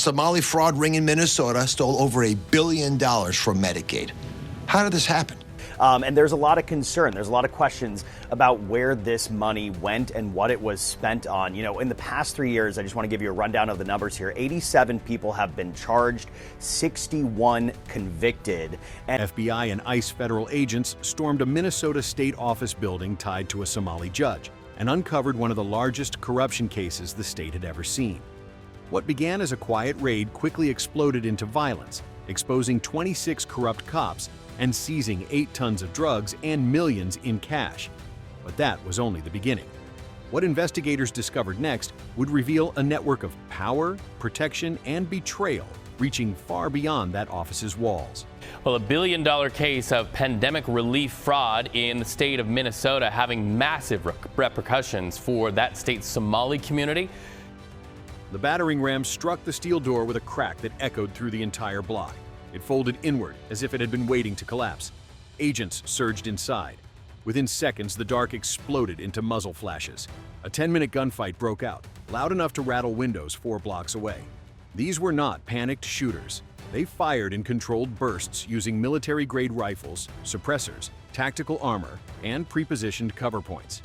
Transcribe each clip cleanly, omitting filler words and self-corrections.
Somali fraud ring in Minnesota stole over $1 billion from Medicaid. How did this happen? And there's a lot of concern. There's a lot of questions about where this money went and what it was spent on. You know, in the past 3 years, I just want to give you a rundown of the numbers here. 87 people have been charged, 61 convicted. And FBI and ICE federal agents stormed a Minnesota state office building tied to a Somali judge and uncovered one of the largest corruption cases the state had ever seen. What began as a quiet raid quickly exploded into violence, exposing 26 corrupt cops and seizing 8 tons of drugs and millions in cash. But that was only the beginning. What investigators discovered next would reveal a network of power, protection, and betrayal reaching far beyond that office's walls. Well, $1 billion case of pandemic relief fraud in the state of Minnesota having massive repercussions for that state's Somali community. The battering ram struck the steel door with a crack that echoed through the entire block. It folded inward as if it had been waiting to collapse. Agents surged inside. Within seconds, the dark exploded into muzzle flashes. A 10-minute gunfight broke out, loud enough to rattle windows 4 blocks away. These were not panicked shooters. They fired in controlled bursts using military-grade rifles, suppressors, tactical armor, and pre-positioned cover points.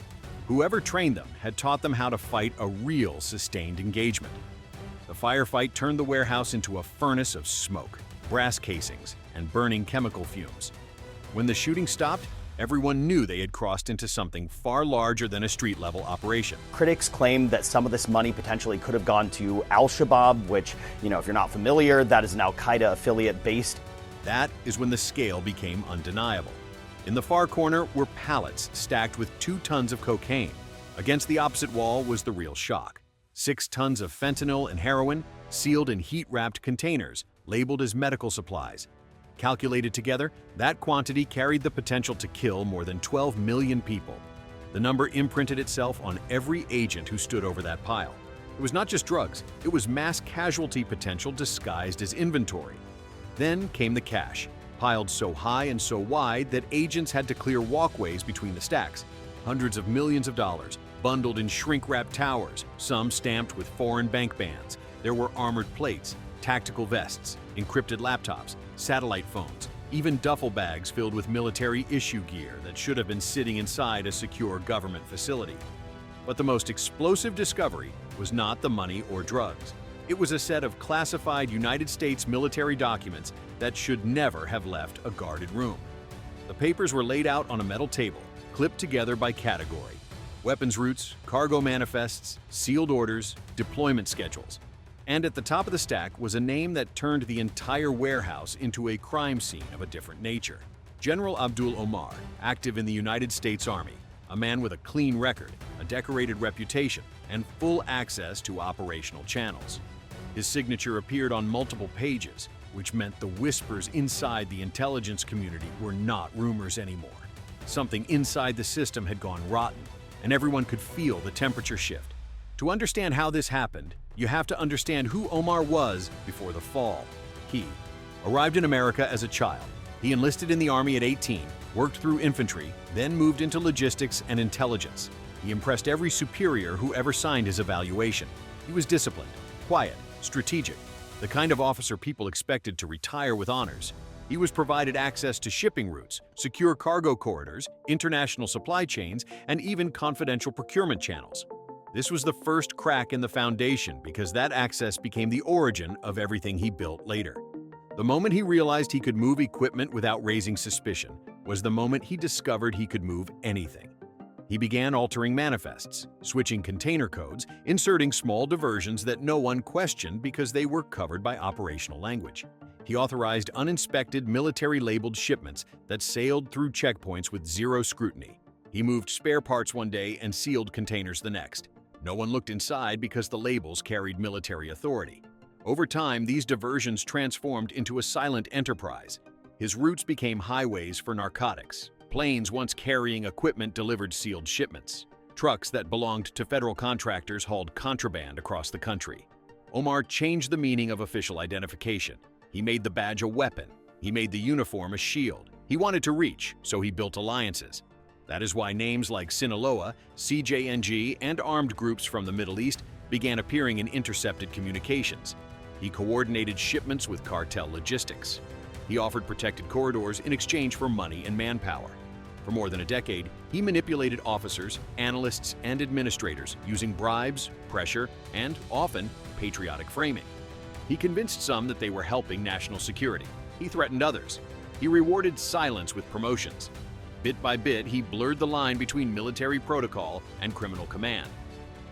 Whoever trained them had taught them how to fight a real sustained engagement. The firefight turned the warehouse into a furnace of smoke, brass casings, and burning chemical fumes. When the shooting stopped, everyone knew they had crossed into something far larger than a street-level operation. Critics claim that some of this money potentially could have gone to Al-Shabaab, which, you know, if you're not familiar, that is an Al-Qaeda affiliate based. That is when the scale became undeniable. In the far corner were pallets stacked with 2 tons of cocaine. Against the opposite wall was the real shock. 6 tons of fentanyl and heroin, sealed in heat-wrapped containers, labeled as medical supplies. Calculated together, that quantity carried the potential to kill more than 12 million people. The number imprinted itself on every agent who stood over that pile. It was not just drugs, it was mass casualty potential disguised as inventory. Then came the cash, piled so high and so wide that agents had to clear walkways between the stacks. Hundreds of millions of dollars, bundled in shrink-wrapped towers, some stamped with foreign bank bans. There were armored plates, tactical vests, encrypted laptops, satellite phones, even duffel bags filled with military-issue gear that should have been sitting inside a secure government facility. But the most explosive discovery was not the money or drugs. It was a set of classified United States military documents that should never have left a guarded room. The papers were laid out on a metal table, clipped together by category: weapons routes, cargo manifests, sealed orders, deployment schedules. And at the top of the stack was a name that turned the entire warehouse into a crime scene of a different nature. General Abdul Omar, active in the United States Army, a man with a clean record, a decorated reputation, and full access to operational channels. His signature appeared on multiple pages, which meant the whispers inside the intelligence community were not rumors anymore. Something inside the system had gone rotten, and everyone could feel the temperature shift. To understand how this happened, you have to understand who Omar was before the fall. He arrived in America as a child. He enlisted in the Army at 18, worked through infantry, then moved into logistics and intelligence. He impressed every superior who ever signed his evaluation. He was disciplined, quiet, strategic, the kind of officer people expected to retire with honors. He was provided access to shipping routes, secure cargo corridors, international supply chains, and even confidential procurement channels. This was the first crack in the foundation because that access became the origin of everything he built later. The moment he realized he could move equipment without raising suspicion was the moment he discovered he could move anything. He began altering manifests, switching container codes, inserting small diversions that no one questioned because they were covered by operational language. He authorized uninspected military-labeled shipments that sailed through checkpoints with zero scrutiny. He moved spare parts one day and sealed containers the next. No one looked inside because the labels carried military authority. Over time, these diversions transformed into a silent enterprise. His routes became highways for narcotics. Planes once carrying equipment delivered sealed shipments. Trucks that belonged to federal contractors hauled contraband across the country. Omar changed the meaning of official identification. He made the badge a weapon. He made the uniform a shield. He wanted to reach, so he built alliances. That is why names like Sinaloa, CJNG, and armed groups from the Middle East began appearing in intercepted communications. He coordinated shipments with cartel logistics. He offered protected corridors in exchange for money and manpower. For more than a decade, he manipulated officers, analysts, and administrators using bribes, pressure, and often patriotic framing. He convinced some that they were helping national security. He threatened others. He rewarded silence with promotions. Bit by bit, he blurred the line between military protocol and criminal command.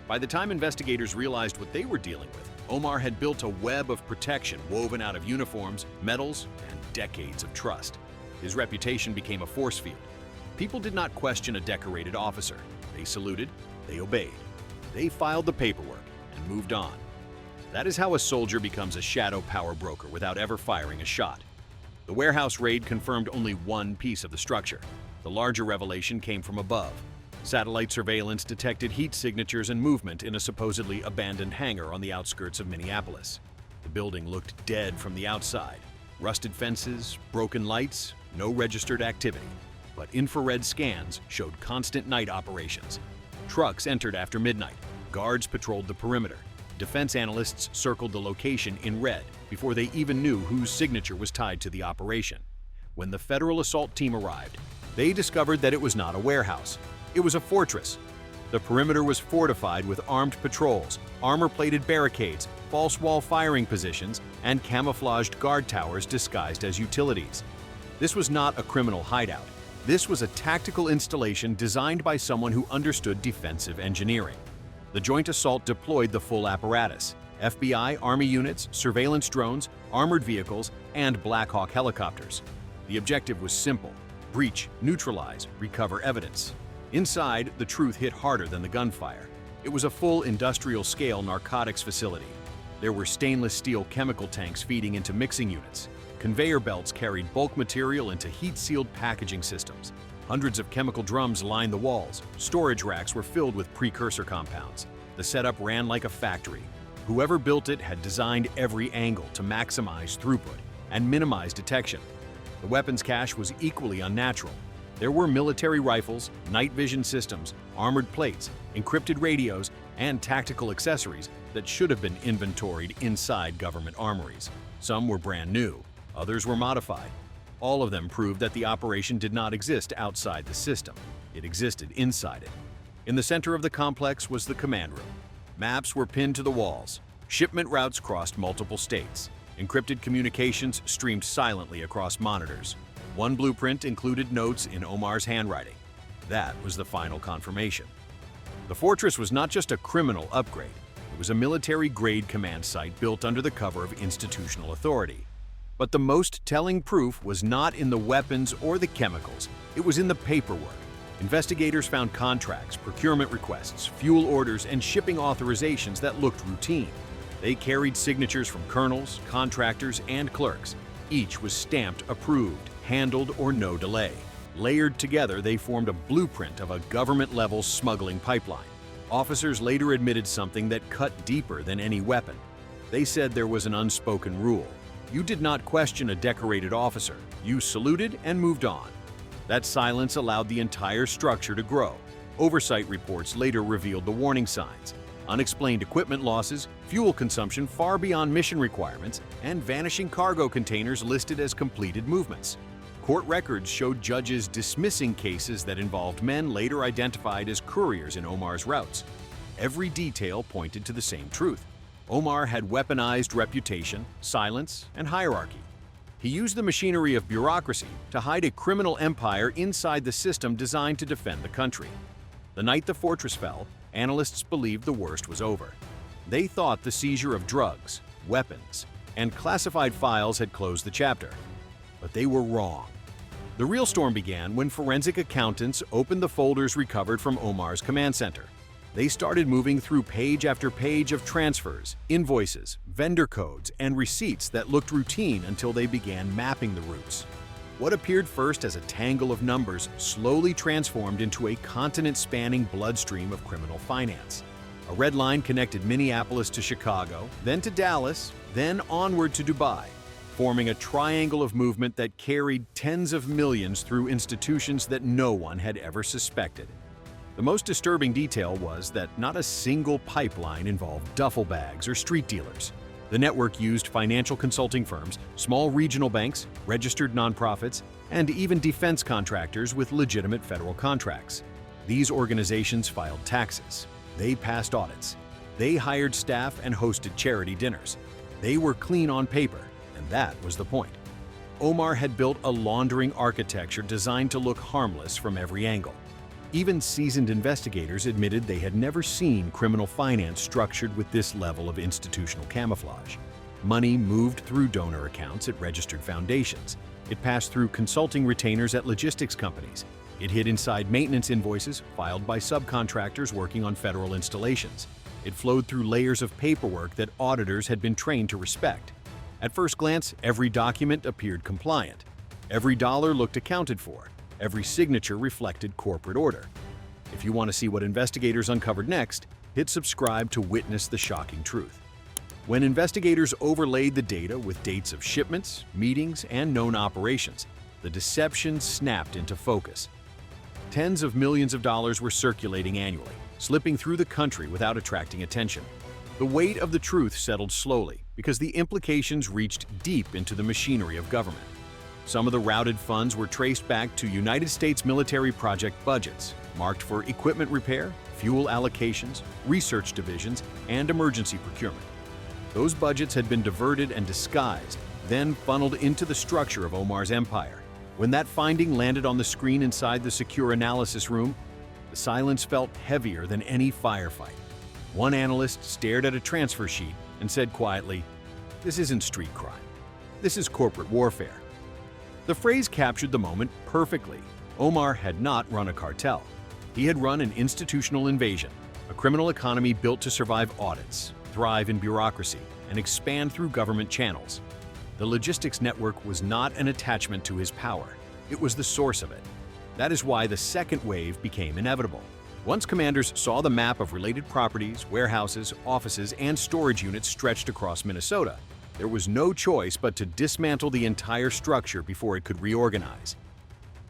By the time investigators realized what they were dealing with, Omar had built a web of protection woven out of uniforms, medals, and decades of trust. His reputation became a force field. People did not question a decorated officer. They saluted, they obeyed. They filed the paperwork and moved on. That is how a soldier becomes a shadow power broker without ever firing a shot. The warehouse raid confirmed only one piece of the structure. The larger revelation came from above. Satellite surveillance detected heat signatures and movement in a supposedly abandoned hangar on the outskirts of Minneapolis. The building looked dead from the outside. Rusted fences, broken lights, no registered activity. But infrared scans showed constant night operations. Trucks entered after midnight. Guards patrolled the perimeter. Defense analysts circled the location in red before they even knew whose signature was tied to the operation. When the federal assault team arrived, they discovered that it was not a warehouse. It was a fortress. The perimeter was fortified with armed patrols, armor-plated barricades, false wall firing positions, and camouflaged guard towers disguised as utilities. This was not a criminal hideout. This was a tactical installation designed by someone who understood defensive engineering. The joint assault deployed the full apparatus: FBI, Army units, surveillance drones, armored vehicles, and Black Hawk helicopters. The objective was simple: breach, neutralize, recover evidence. Inside, the truth hit harder than the gunfire. It was a full industrial-scale narcotics facility. There were stainless steel chemical tanks feeding into mixing units. Conveyor belts carried bulk material into heat-sealed packaging systems. Hundreds of chemical drums lined the walls. Storage racks were filled with precursor compounds. The setup ran like a factory. Whoever built it had designed every angle to maximize throughput and minimize detection. The weapons cache was equally unnatural. There were military rifles, night vision systems, armored plates, encrypted radios, and tactical accessories that should have been inventoried inside government armories. Some were brand new, others were modified. All of them proved that the operation did not exist outside the system. It existed inside it. In the center of the complex was the command room. Maps were pinned to the walls. Shipment routes crossed multiple states. Encrypted communications streamed silently across monitors. One blueprint included notes in Omar's handwriting. That was the final confirmation. The fortress was not just a criminal upgrade. It was a military-grade command site built under the cover of institutional authority. But the most telling proof was not in the weapons or the chemicals. It was in the paperwork. Investigators found contracts, procurement requests, fuel orders, and shipping authorizations that looked routine. They carried signatures from colonels, contractors, and clerks. Each was stamped approved, handled, or no delay. Layered together, they formed a blueprint of a government-level smuggling pipeline. Officers later admitted something that cut deeper than any weapon. They said there was an unspoken rule. You did not question a decorated officer. You saluted and moved on. That silence allowed the entire structure to grow. Oversight reports later revealed the warning signs: unexplained equipment losses, fuel consumption far beyond mission requirements, and vanishing cargo containers listed as completed movements. Court records showed judges dismissing cases that involved men later identified as couriers in Omar's routes. Every detail pointed to the same truth. Omar had weaponized reputation, silence, and hierarchy. He used the machinery of bureaucracy to hide a criminal empire inside the system designed to defend the country. The night the fortress fell, analysts believed the worst was over. They thought the seizure of drugs, weapons, and classified files had closed the chapter. But they were wrong. The real storm began when forensic accountants opened the folders recovered from Omar's command center. They started moving through page after page of transfers, invoices, vendor codes, and receipts that looked routine until they began mapping the routes. What appeared first as a tangle of numbers slowly transformed into a continent-spanning bloodstream of criminal finance. A red line connected Minneapolis to Chicago, then to Dallas, then onward to Dubai, forming a triangle of movement that carried tens of millions through institutions that no one had ever suspected. The most disturbing detail was that not a single pipeline involved duffel bags or street dealers. The network used financial consulting firms, small regional banks, registered nonprofits, and even defense contractors with legitimate federal contracts. These organizations filed taxes. They passed audits. They hired staff and hosted charity dinners. They were clean on paper, and that was the point. Omar had built a laundering architecture designed to look harmless from every angle. Even seasoned investigators admitted they had never seen criminal finance structured with this level of institutional camouflage. Money moved through donor accounts at registered foundations. It passed through consulting retainers at logistics companies. It hid inside maintenance invoices filed by subcontractors working on federal installations. It flowed through layers of paperwork that auditors had been trained to respect. At first glance, every document appeared compliant. Every dollar looked accounted for. Every signature reflected corporate order. If you want to see what investigators uncovered next, hit subscribe to witness the shocking truth. When investigators overlaid the data with dates of shipments, meetings, and known operations, the deception snapped into focus. Tens of millions of dollars were circulating annually, slipping through the country without attracting attention. The weight of the truth settled slowly because the implications reached deep into the machinery of government. Some of the routed funds were traced back to United States military project budgets, marked for equipment repair, fuel allocations, research divisions, and emergency procurement. Those budgets had been diverted and disguised, then funneled into the structure of Omar's empire. When that finding landed on the screen inside the secure analysis room, the silence felt heavier than any firefight. One analyst stared at a transfer sheet and said quietly, "This isn't street crime. This is corporate warfare." The phrase captured the moment perfectly. Omar had not run a cartel. He had run an institutional invasion, a criminal economy built to survive audits, thrive in bureaucracy, and expand through government channels. The logistics network was not an attachment to his power. It was the source of it. That is why the second wave became inevitable. Once commanders saw the map of related properties, warehouses, offices, and storage units stretched across Minnesota, there was no choice but to dismantle the entire structure before it could reorganize.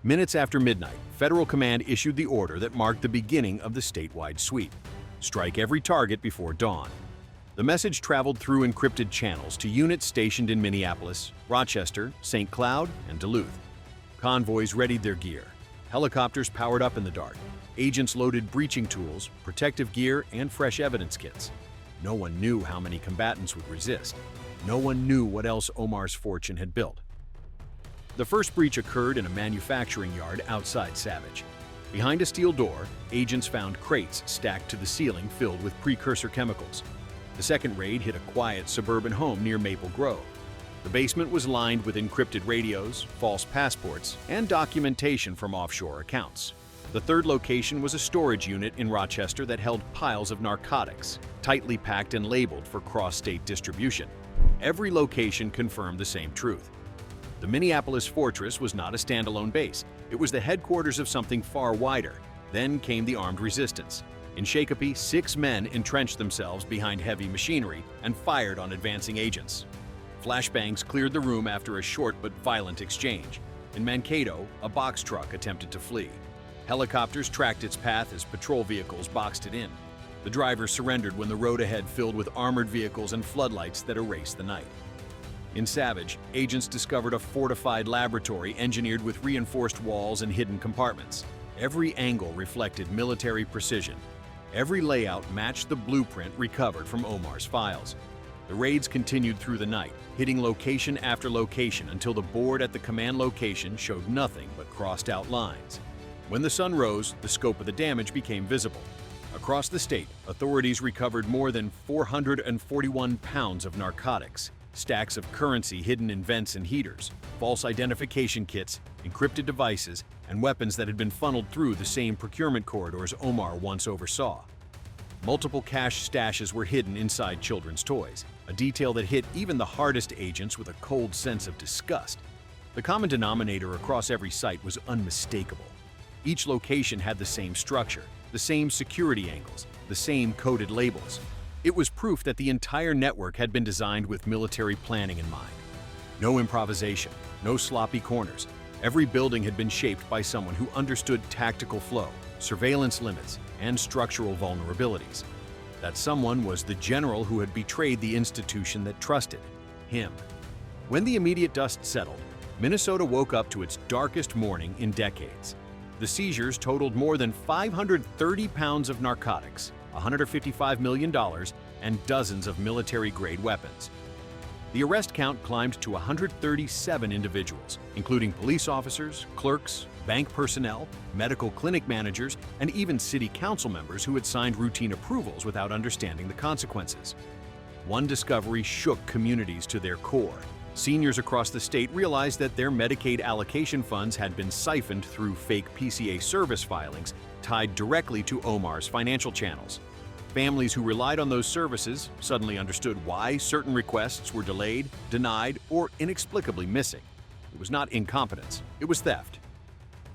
Minutes after midnight, Federal Command issued the order that marked the beginning of the statewide sweep. Strike every target before dawn. The message traveled through encrypted channels to units stationed in Minneapolis, Rochester, St. Cloud, and Duluth. Convoys readied their gear. Helicopters powered up in the dark. Agents loaded breaching tools, protective gear, and fresh evidence kits. No one knew how many combatants would resist. No one knew what else Omar's fortune had built. The first breach occurred in a manufacturing yard outside Savage. Behind a steel door, agents found crates stacked to the ceiling filled with precursor chemicals. The second raid hit a quiet suburban home near Maple Grove. The basement was lined with encrypted radios, false passports, and documentation from offshore accounts. The third location was a storage unit in Rochester that held piles of narcotics, tightly packed and labeled for cross-state distribution. Every location confirmed the same truth. The Minneapolis Fortress was not a standalone base. It was the headquarters of something far wider. Then came the armed resistance. In Shakopee, 6 men entrenched themselves behind heavy machinery and fired on advancing agents. Flashbangs cleared the room after a short but violent exchange. In Mankato, a box truck attempted to flee. Helicopters tracked its path as patrol vehicles boxed it in. The driver surrendered when the road ahead filled with armored vehicles and floodlights that erased the night. In Savage, agents discovered a fortified laboratory engineered with reinforced walls and hidden compartments. Every angle reflected military precision. Every layout matched the blueprint recovered from Omar's files. The raids continued through the night, hitting location after location until the board at the command location showed nothing but crossed-out lines. When the sun rose, the scope of the damage became visible. Across the state, authorities recovered more than 441 pounds of narcotics, stacks of currency hidden in vents and heaters, false identification kits, encrypted devices, and weapons that had been funneled through the same procurement corridors Omar once oversaw. Multiple cash stashes were hidden inside children's toys, a detail that hit even the hardest agents with a cold sense of disgust. The common denominator across every site was unmistakable. Each location had the same structure, the same security angles, the same coded labels. It was proof that the entire network had been designed with military planning in mind. No improvisation, no sloppy corners. Every building had been shaped by someone who understood tactical flow, surveillance limits, and structural vulnerabilities. That someone was the general who had betrayed the institution that trusted him. When the immediate dust settled, Minnesota woke up to its darkest morning in decades. The seizures totaled more than 530 pounds of narcotics, $155 million, and dozens of military-grade weapons. The arrest count climbed to 137 individuals, including police officers, clerks, bank personnel, medical clinic managers, and even city council members who had signed routine approvals without understanding the consequences. One discovery shook communities to their core. Seniors across the state realized that their Medicaid allocation funds had been siphoned through fake PCA service filings tied directly to Omar's financial channels. Families who relied on those services suddenly understood why certain requests were delayed, denied, or inexplicably missing. It was not incompetence, it was theft.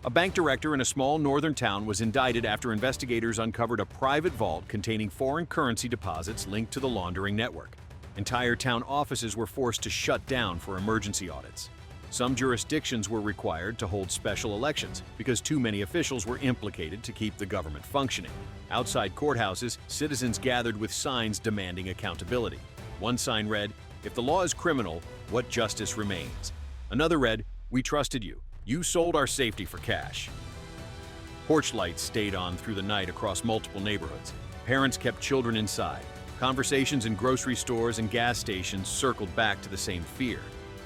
A bank director in a small northern town was indicted after investigators uncovered a private vault containing foreign currency deposits linked to the laundering network. Entire town offices were forced to shut down for emergency audits. Some jurisdictions were required to hold special elections because too many officials were implicated to keep the government functioning. Outside courthouses, citizens gathered with signs demanding accountability. One sign read, "If the law is criminal, what justice remains?" Another read, "We trusted you. You sold our safety for cash." Porch lights stayed on through the night across multiple neighborhoods. Parents kept children inside. Conversations in grocery stores and gas stations circled back to the same fear.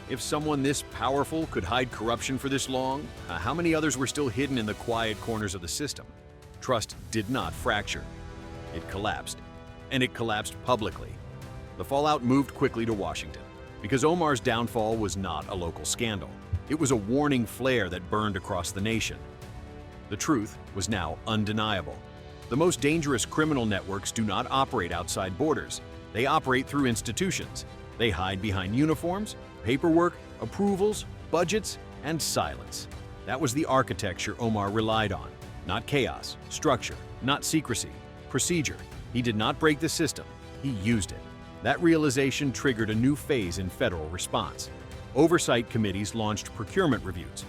If someone this powerful could hide corruption for this long, how many others were still hidden in the quiet corners of the system? Trust did not fracture. It collapsed. And it collapsed publicly. The fallout moved quickly to Washington, because Omar's downfall was not a local scandal. It was a warning flare that burned across the nation. The truth was now undeniable. The most dangerous criminal networks do not operate outside borders. They operate through institutions. They hide behind uniforms, paperwork, approvals, budgets, and silence. That was the architecture Omar relied on. Not chaos, structure, not secrecy, procedure. He did not break the system, he used it. That realization triggered a new phase in federal response. Oversight committees launched procurement reviews.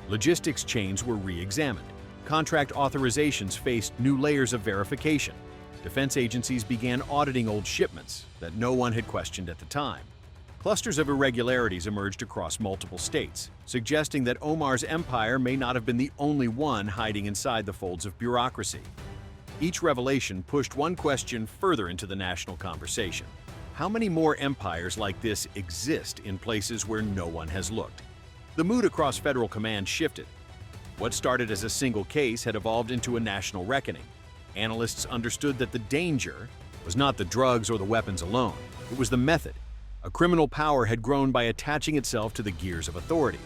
Logistics chains were re-examined. Contract authorizations faced new layers of verification. Defense agencies began auditing old shipments that no one had questioned at the time. Clusters of irregularities emerged across multiple states, suggesting that Omar's empire may not have been the only one hiding inside the folds of bureaucracy. Each revelation pushed one question further into the national conversation. How many more empires like this exist in places where no one has looked? The mood across federal command shifted. What started as a single case had evolved into a national reckoning. Analysts understood that the danger was not the drugs or the weapons alone. It was the method. A criminal power had grown by attaching itself to the gears of authority.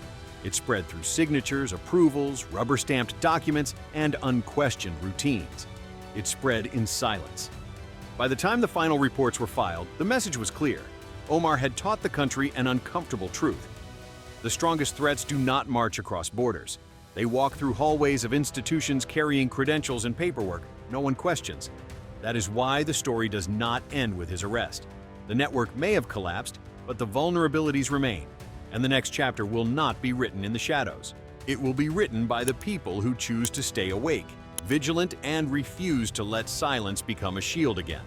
It spread through signatures, approvals, rubber-stamped documents, and unquestioned routines. It spread in silence. By the time the final reports were filed, the message was clear. Omar had taught the country an uncomfortable truth. The strongest threats do not march across borders. They walk through hallways of institutions carrying credentials and paperwork no one questions. That is why the story does not end with his arrest. The network may have collapsed, but the vulnerabilities remain, and the next chapter will not be written in the shadows. It will be written by the people who choose to stay awake, vigilant, and refuse to let silence become a shield again.